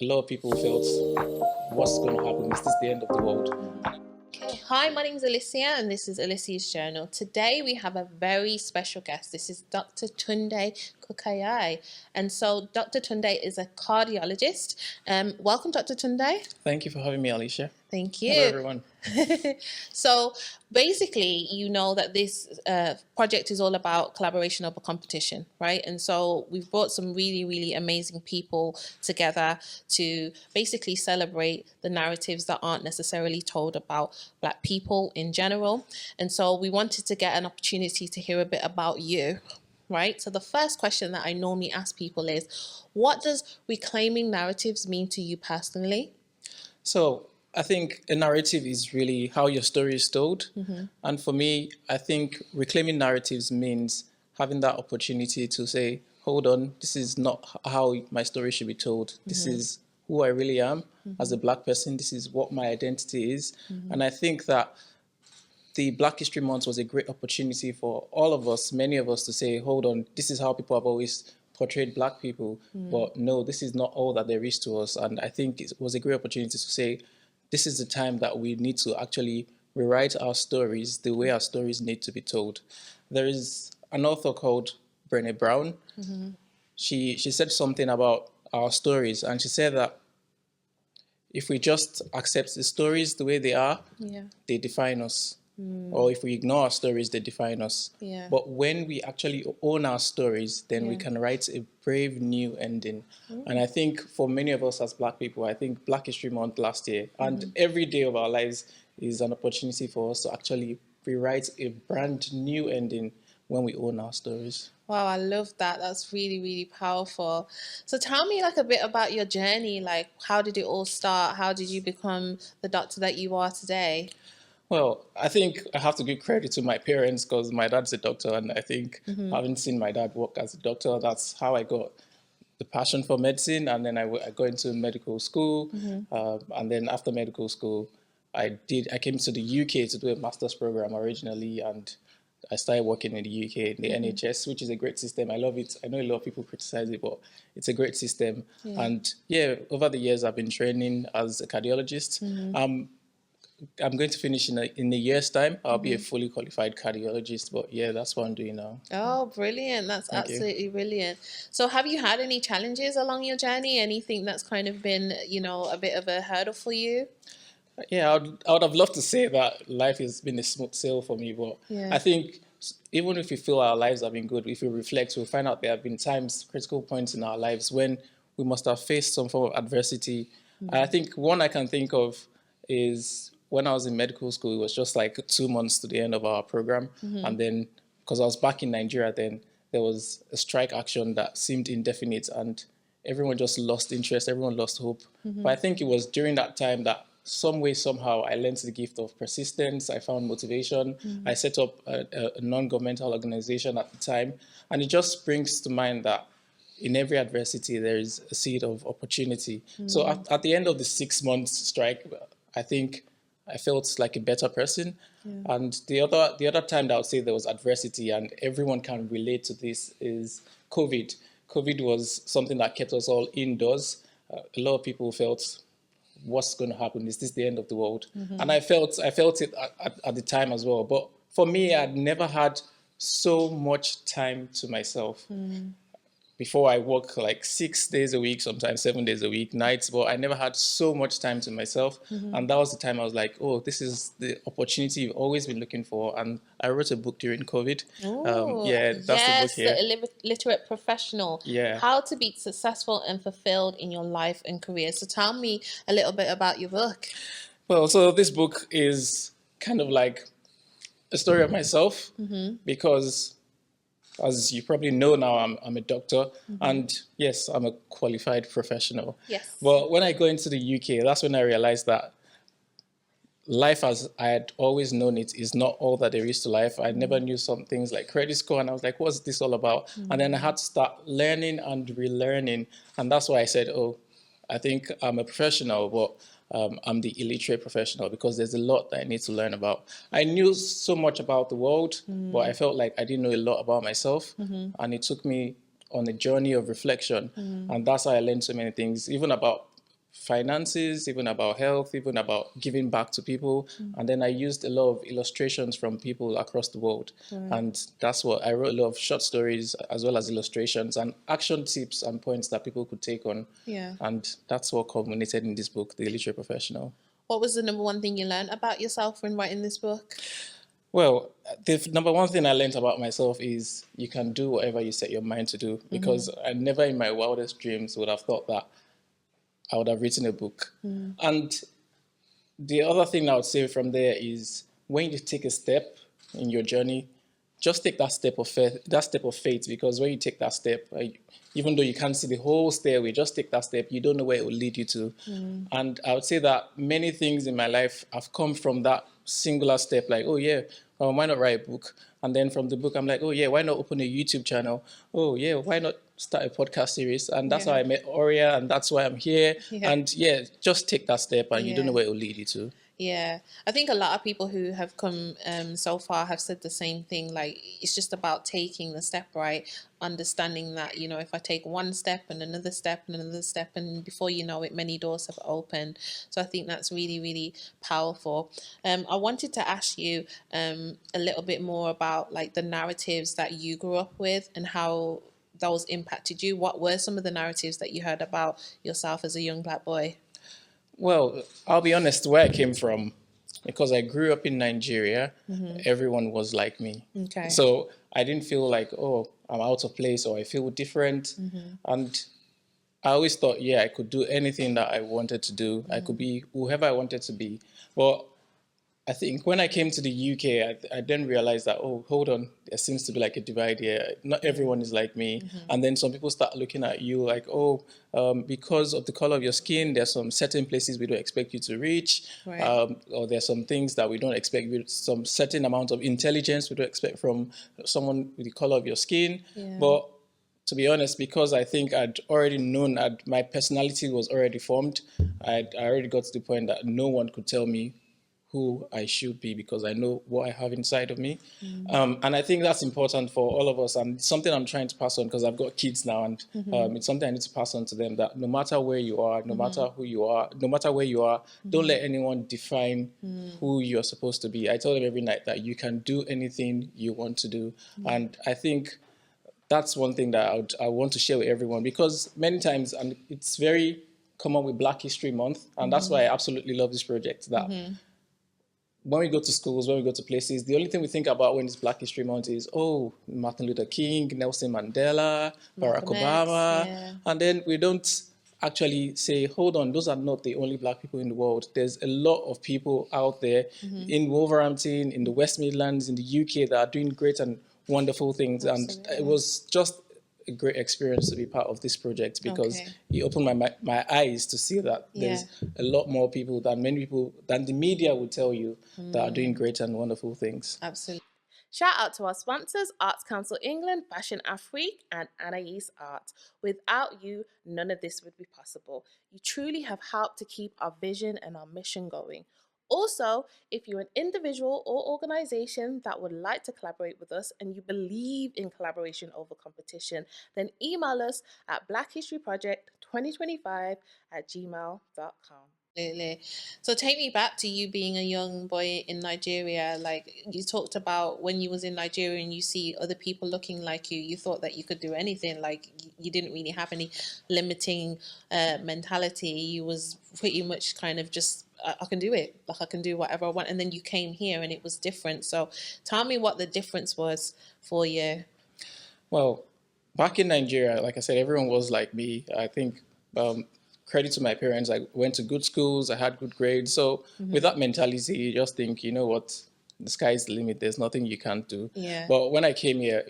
a lot of people felt, what's going to happen? Is this the end of the world? Okay. Hi, my name is Alicia and this is Alicia's Journal. Today we have a very special guest. This is Dr. Tunde Kukoyi. And so Dr. Tunde is a cardiologist. Welcome, Dr. Tunde. Thank you for having me, Alicia. Thank you. Hello, everyone. So basically, you know that this project is all about collaboration over competition, right? And so we've brought some really, really amazing people together to basically celebrate the narratives that aren't necessarily told about Black people in general. And so we wanted to get an opportunity to hear a bit about you. Right. So the first question that I normally ask people is, what does reclaiming narratives mean to you personally? So I think a narrative is really how your story is told. And for me, I think reclaiming narratives means having that opportunity to say, hold on, this is not how my story should be told. This is who I really am as a Black person. This is what my identity is. And I think that the Black History Month was a great opportunity for all of us, many of us, to say, hold on, this is how people have always portrayed Black people. But no, this is not all that there is to us. And I think it was a great opportunity to say, this is the time that we need to actually rewrite our stories the way our stories need to be told. There is an author called Brené Brown. She said something about our stories, and she said that if we just accept the stories the way they are, they define us. Or if we ignore our stories, they define us. But when we actually own our stories, then we can write a brave new ending. And I think for many of us as Black people, I think Black History Month last year and every day of our lives is an opportunity for us to actually rewrite a brand new ending when we own our stories. Wow, I love that. That's really, really powerful. So tell me like a bit about your journey. Like, how did it all start? How did you become the doctor that you are today? Well, I think I have to give credit to my parents because my dad's a doctor, and I think having seen my dad work as a doctor, that's how I got the passion for medicine. And then I got into medical school, and then after medical school, I came to the UK to do a master's program originally, and I started working in the UK in the NHS, which is a great system. I love it. I know a lot of people criticize it, but it's a great system. And over the years, I've been training as a cardiologist. I'm going to finish in a year's time. I'll be a fully qualified cardiologist, but that's what I'm doing now. Oh, brilliant. That's Thank you. absolutely brilliant. So have you had any challenges along your journey? Anything that's kind of been, a bit of a hurdle for you? Yeah, I would have loved to say that life has been a smooth sail for me, but I think even if we feel our lives have been good, if we reflect, we'll find out there have been times, critical points in our lives when we must have faced some form of adversity. I think one I can think of is when I was in medical school. It was just like 2 months to the end of our program. And then, because I was back in Nigeria then, there was a strike action that seemed indefinite and everyone just lost interest, everyone lost hope. But I think it was during that time that some way, somehow, I learned the gift of persistence. I found motivation. I set up a non-governmental organization at the time. And it just brings to mind that in every adversity, there is a seed of opportunity. So at the end of the 6 months strike, I think I felt like a better person. And the other time that I would say there was adversity, and everyone can relate to this, is COVID. COVID was something that kept us all indoors. A lot of people felt, what's going to happen? Is this the end of the world? And I felt it at the time as well. But for me, I'd never had so much time to myself. Before, I work like 6 days a week, sometimes 7 days a week, nights, but I never had so much time to myself. And that was the time I was like, oh, this is the opportunity you've always been looking for. And I wrote a book during COVID. That's the book here. The Illiterate Professional. Yeah. How to be successful and fulfilled in your life and career. So tell me a little bit about your book. Well, so this book is kind of like a story of myself because, as you probably know now, I'm a doctor, and yes, I'm a qualified professional. Yes. But when I go into the UK, that's when I realized that life as I had always known it is not all that there is to life. I never knew some things like credit score, and I was like, what's this all about? And then I had to start learning and relearning, and that's why I said, oh, I think I'm a professional, but I'm the illiterate professional, because there's a lot that I need to learn about. I knew so much about the world, but I felt like I didn't know a lot about myself. And it took me on a journey of reflection. And that's how I learned so many things, even about finances, even about health, even about giving back to people. And then I used a lot of illustrations from people across the world. And that's what I wrote, a lot of short stories as well as illustrations and action tips and points that people could take on. Yeah. And that's what culminated in this book, The Illiterate Professional. What was the number one thing you learned about yourself when writing this book? Well, the number one thing I learned about myself is you can do whatever you set your mind to do, because I never in my wildest dreams would have thought that I would have written a book. And the other thing I would say from there is when you take a step in your journey, just take that step of faith, because when you take that step, even though you can't see the whole stairway, just take that step. You don't know where it will lead you to. And I would say that many things in my life have come from that singular step, like, oh yeah, well, why not write a book? And then from the book, I'm like, oh yeah, why not open a YouTube channel? Oh yeah, why not start a podcast series? And that's how I met Aurea, and that's why I'm here. And yeah, just take that step, and you don't know where it will lead you to. Yeah, I think a lot of people who have come so far have said the same thing. Like, it's just about taking the step, right? Understanding that, you know, if I take one step and another step and another step, and before you know it, many doors have opened. So I think that's really, really powerful. I wanted to ask you a little bit more about like the narratives that you grew up with and how those impacted you. What were some of the narratives that you heard about yourself as a young Black boy? Well, I'll be honest, where I came from, because I grew up in Nigeria, everyone was like me. Okay. So I didn't feel like, oh, I'm out of place or I feel different. And I always thought, yeah, I could do anything that I wanted to do. I could be whoever I wanted to be. But I think when I came to the UK, I then realized that, oh, hold on, there seems to be like a divide here. Not everyone is like me. And then some people start looking at you like, oh, because of the color of your skin, there's some certain places we don't expect you to reach. Or there's some things that we don't expect, some certain amount of intelligence we don't expect from someone with the color of your skin. But to be honest, because I think I'd already known, my personality was already formed. I already got to the point that no one could tell me who I should be, because I know what I have inside of me. And I think that's important for all of us, and something I'm trying to pass on, because I've got kids now, and it's something I need to pass on to them, that no matter where you are, no matter who you are, no matter where you are, don't let anyone define who you're supposed to be. I tell them every night that you can do anything you want to do. And I think that's one thing that I want to share with everyone, because many times, and it's very common with Black History Month, and that's why I absolutely love this project, that when we go to schools, when we go to places, the only thing we think about when it's Black History Month is, oh, Martin Luther King, Nelson Mandela, Barack Obama. And then we don't actually say, hold on, those are not the only Black people in the world. There's a lot of people out there in Wolverhampton, in the West Midlands, in the UK, that are doing great and wonderful things. And it was just a great experience to be part of this project, because it opened my eyes to see that there's a lot more people than the media would tell you that are doing great and wonderful things. Absolutely. Shout out to our sponsors, Arts Council England, Fashion Afrique, and Anais Art. Without you, none of this would be possible. You truly have helped to keep our vision and our mission going. Also, if you're an individual or organization that would like to collaborate with us and you believe in collaboration over competition, then email us at blackhistoryproject2025@gmail.com. Absolutely. So take me back to you being a young boy in Nigeria. Like, you talked about when you was in Nigeria and you see other people looking like you thought that you could do anything. Like, you didn't really have any limiting mentality. You was pretty much kind of just, I can do it. Like, I can do whatever I want. And then you came here and it was different. So tell me what the difference was for you. Well, back in Nigeria, like I said, everyone was like me. I think credit to my parents, I went to good schools, I had good grades. So with that mentality, you just think, you know what, the sky's the limit. There's nothing you can't do. But when I came here,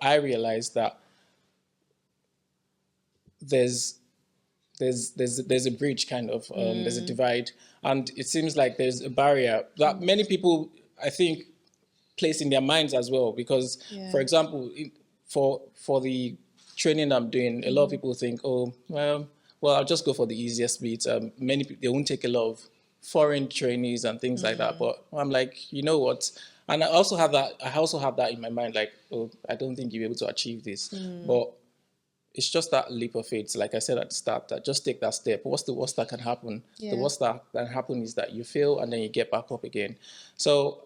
I realized that there's a bridge, kind of. There's a divide, and it seems like there's a barrier that many people, I think, place in their minds as well. Because, for example, for the training I'm doing, a lot of people think, oh, well, I'll just go for the easiest bit. Many people, they won't take a lot of foreign trainees and things like that. But I'm like, you know what? And I also have that in my mind, like, oh, I don't think you'll be able to achieve this. But it's just that leap of faith. Like I said at the start, that just take that step. What's the worst that can happen? Yeah. The worst that can happen is that you fail and then you get back up again. So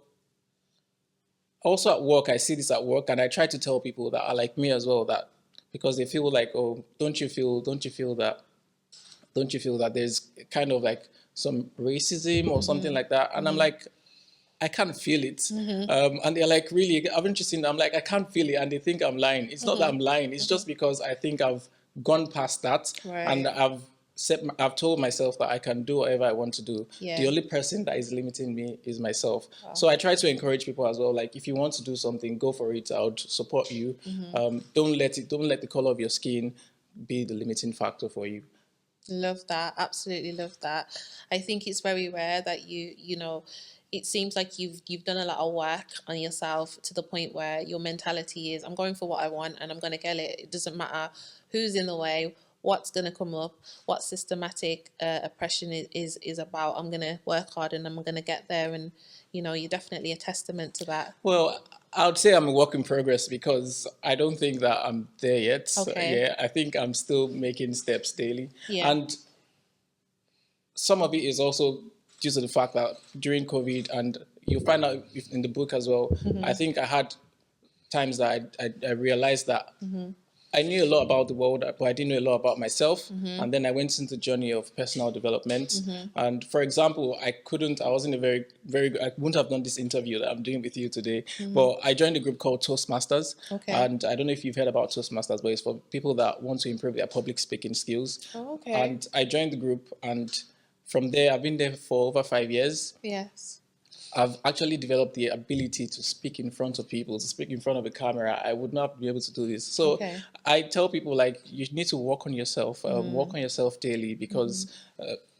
also at work, I see this at work, and I try to tell people that are like me as well, that because they feel like, oh, don't you feel that there's kind of like some racism or something like that? And I'm like, I can't feel it. And they're like, really, haven't you seen that? I'm like, I can't feel it. And they think I'm lying. It's not that I'm lying. It's just because I think I've gone past that. And I've told myself that I can do whatever I want to do. Yeah. The only person that is limiting me is myself. Wow. So I try to encourage people as well. Like, if you want to do something, go for it. I would support you. Don't let the color of your skin be the limiting factor for you. Love that. Absolutely love that. I think it's very rare that you know, it seems like you've done a lot of work on yourself to the point where your mentality is, I'm going for what I want and I'm going to get it. It doesn't matter who's in the way, what's going to come up, what systematic oppression is about. I'm going to work hard and I'm going to get there. And, you know, you're definitely a testament to that. Well, I would say I'm a work in progress because I don't think that I'm there yet. Okay. Yeah, I think I'm still making steps daily. Yeah. And some of it is also due to the fact that during COVID, and you'll find out in the book as well, I think I had times that I realized that I knew a lot about the world, but I didn't know a lot about myself. And then I went into the journey of personal development. And for example, I wasn't a very, very good, I wouldn't have done this interview that I'm doing with you today, but I joined a group called Toastmasters. Okay. And I don't know if you've heard about Toastmasters, but it's for people that want to improve their public speaking skills. Oh, okay. And I joined the group, and from there, I've been there for over 5 years. Yes. I've actually developed the ability to speak in front of people, to speak in front of a camera. I would not be able to do this. So I tell people, like, you need to work on yourself, work on yourself daily, because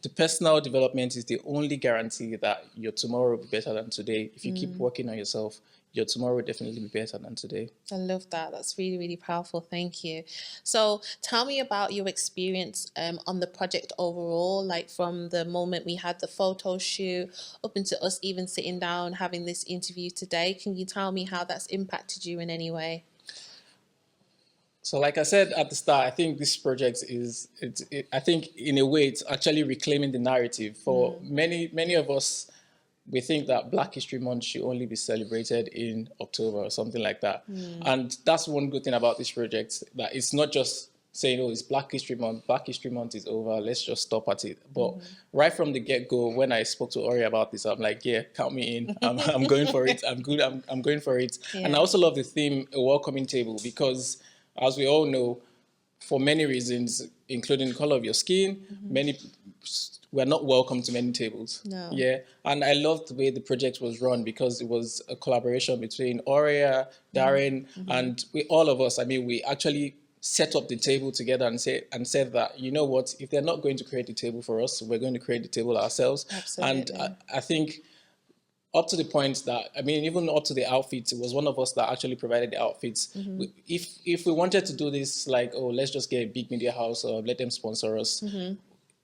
the personal development is the only guarantee that your tomorrow will be better than today. If you keep working on yourself, your tomorrow will definitely be better than today. I love that. That's really, really powerful. Thank you. So tell me about your experience on the project overall, like from the moment we had the photo shoot up into us even sitting down having this interview today. Can you tell me how that's impacted you in any way? So like I said at the start, I think this project I think in a way it's actually reclaiming the narrative. For many of us, we think that Black History Month should only be celebrated in October or something like that. And that's one good thing about this project, that it's not just saying, oh, it's Black History Month. Black History Month is over. Let's just stop at it. But right from the get-go, when I spoke to Ori about this, I'm like, yeah, count me in. I'm going for it. I'm good. I'm going for it. Yeah. And I also love the theme, a welcoming table, because as we all know, for many reasons, including the color of your skin, we're not welcome to many tables. No. Yeah. And I loved the way the project was run, because it was a collaboration between Aurea, Darren, and all of us. I mean, we actually set up the table together and said that, you know what, if they're not going to create the table for us, we're going to create the table ourselves. Absolutely. And I think up to the point that, I mean, even up to the outfits, it was one of us that actually provided the outfits. If we wanted to do this, like, oh, let's just get a big media house or let them sponsor us,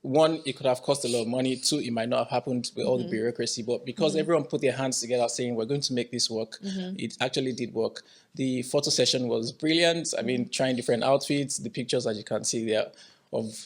one, it could have cost a lot of money. Two, it might not have happened with all the bureaucracy. But because everyone put their hands together saying, we're going to make this work, it actually did work. The photo session was brilliant. I mean, trying different outfits, the pictures, as you can see there, of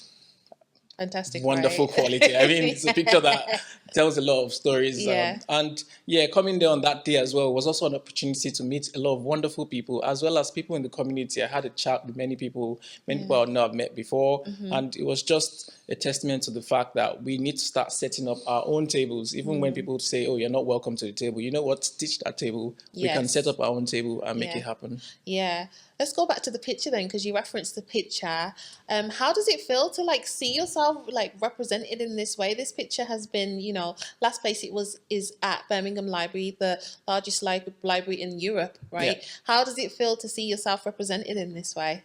fantastic, wonderful quality. I mean, it's a picture that tells a lot of stories. Yeah. And yeah, coming there on that day as well was also an opportunity to meet a lot of wonderful people, as well as people in the community. I had a chat with many people I would not have met before. And it was just a testament to the fact that we need to start setting up our own tables. Even when people say, oh, you're not welcome to the table, you know what, teach that table. We can set up our own table and make it happen. Yeah. Let's go back to the picture then, because you referenced the picture. How does it feel to like see yourself like represented in this way? This picture has been, you know, last place it was is at Birmingham Library, the largest library in Europe, right? Yeah. How does it feel to see yourself represented in this way?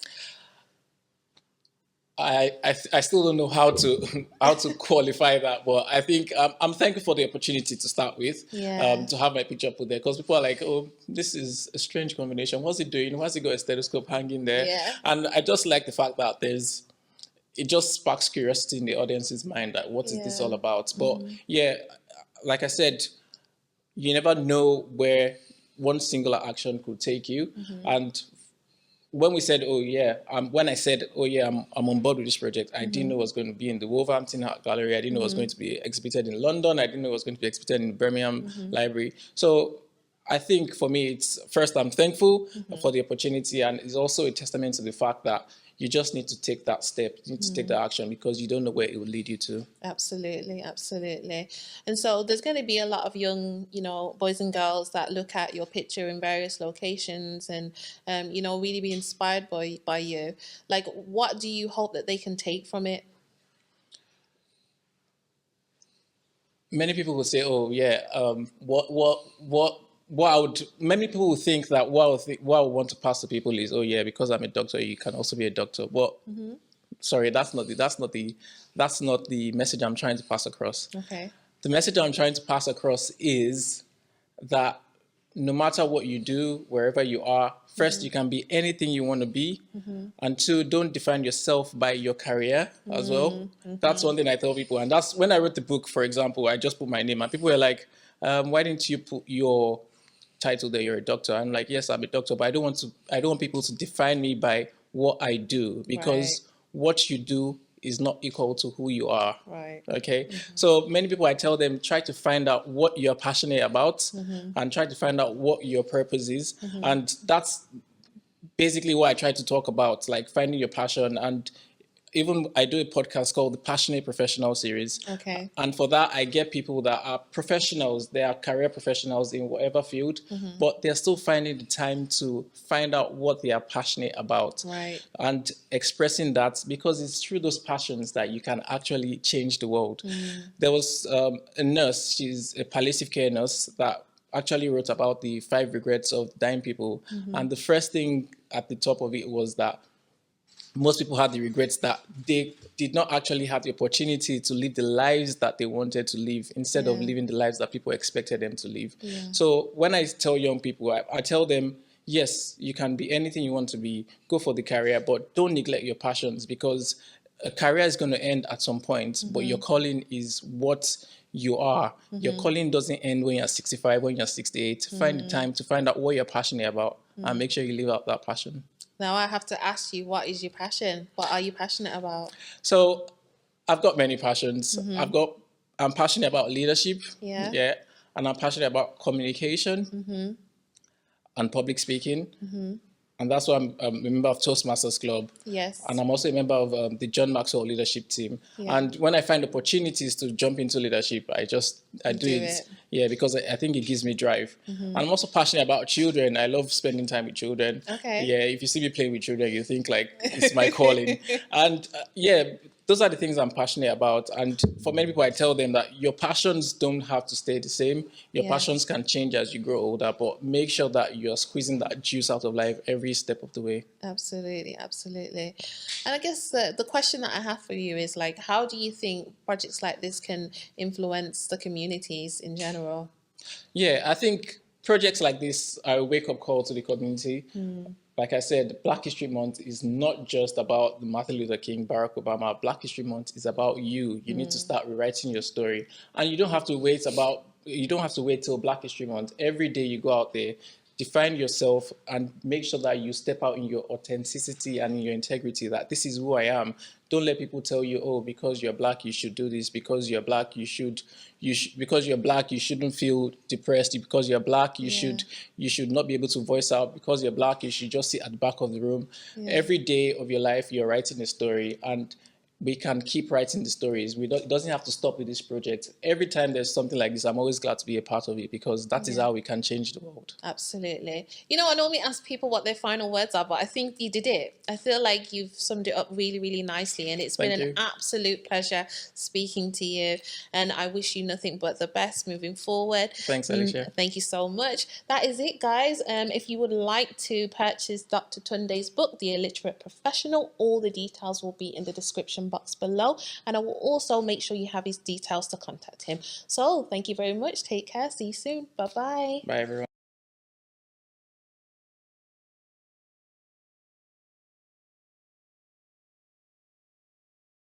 I still don't know how to qualify that, but I think I'm thankful for the opportunity to start with, to have my picture put there, because people are like, oh, this is a strange combination. What's it doing? Why's it got a stethoscope hanging there? Yeah. And I just like the fact that it just sparks curiosity in the audience's mind, that what is this all about? But yeah, like I said, you never know where one singular action could take you. And when we said, oh yeah, when I said, oh yeah, I'm on board with this project, I didn't know it was going to be in the Wolverhampton Art Gallery. I didn't know it was going to be exhibited in London. I didn't know it was going to be exhibited in Birmingham Library. So I think for me, it's first, I'm thankful for the opportunity, and it's also a testament to the fact that you just need to take that step, you need to take that action, because you don't know where it will lead you to. Absolutely, absolutely. And so there's going to be a lot of young, boys and girls that look at your picture in various locations and, really be inspired by you. Like, what do you hope that they can take from it? Many people will say, oh yeah, what I would, many people will think that what I would want to pass to people is, oh yeah, because I'm a doctor, you can also be a doctor. But sorry, that's not the message I'm trying to pass across. Okay. The message I'm trying to pass across is that no matter what you do, wherever you are, first, you can be anything you want to be. And two, don't define yourself by your career as well. That's one thing I tell people. And that's when I wrote the book, for example, I just put my name and people were like, why didn't you put your title there, you're a doctor? I'm like, yes, I'm a doctor, but I don't want people to define me by what I do, because what you do is not equal to who you are. Right. Okay. So many people, I tell them, try to find out what you're passionate about and try to find out what your purpose is. And that's basically what I try to talk about, like finding your passion. And even I do a podcast called the Passionate Professional series. Okay. And for that, I get people that are professionals, they are career professionals in whatever field, but they're still finding the time to find out what they are passionate about. Right. And expressing that, because it's through those passions that you can actually change the world. There was a nurse, she's a palliative care nurse, that actually wrote about the 5 regrets of dying people. And the first thing at the top of it was that most people had the regrets that they did not actually have the opportunity to live the lives that they wanted to live, instead of living the lives that people expected them to live. So when I tell young people, I tell them, yes, you can be anything you want to be, go for the career, but don't neglect your passions, because a career is going to end at some point, but your calling is what you are. Your calling doesn't end when you're 65, when you're 68. Find the time to find out what you're passionate about and make sure you live out that passion. Now I have to ask you, what is your passion? What are you passionate about? So I've got many passions. I'm passionate about leadership. Yeah. And I'm passionate about communication and public speaking. And that's why I'm a member of Toastmasters Club. Yes. And I'm also a member of the John Maxwell Leadership Team. And when I find opportunities to jump into leadership, I do it. Yeah, because I think it gives me drive. And I'm also passionate about children. I love spending time with children. Okay. Yeah, if you see me playing with children, you think like it's my calling. And those are the things I'm passionate about. And for many people, I tell them that your passions don't have to stay the same. Your passions can change as you grow older, but make sure that you're squeezing that juice out of life every step of the way. Absolutely, absolutely. And I guess the question that I have for you is, like, how do you think projects like this can influence the communities in general? Yeah, I think projects like this are a wake-up call to the community. Like I said, Black History Month is not just about Martin Luther King, Barack Obama. Black History Month is about you. You need to start rewriting your story. And you don't have to wait till Black History Month. Every day you go out there, define yourself and make sure that you step out in your authenticity and in your integrity, that this is who I am. Don't let people tell you, oh, because you're Black, you should do this. Because you're Black, because you're Black, you shouldn't feel depressed. Because you're Black, you should not be able to voice out. Because you're Black, you should just sit at the back of the room. Every day of your life, you're writing a story, and we can keep writing the stories. It doesn't have to stop with this project. Every time there's something like this, I'm always glad to be a part of it, because that is how we can change the world. Absolutely. I normally ask people what their final words are, but I think you did it. I feel like you've summed it up really, really nicely, and it's been an absolute pleasure speaking to you, and I wish you nothing but the best moving forward. Thanks, Alicia. Thank you so much. That is it, guys. If you would like to purchase Dr. Tunde's book, The Illiterate Professional, all the details will be in the description box below, and I will also make sure you have his details to contact him. So thank you very much. Take care. See you soon. Bye-bye. Bye, everyone.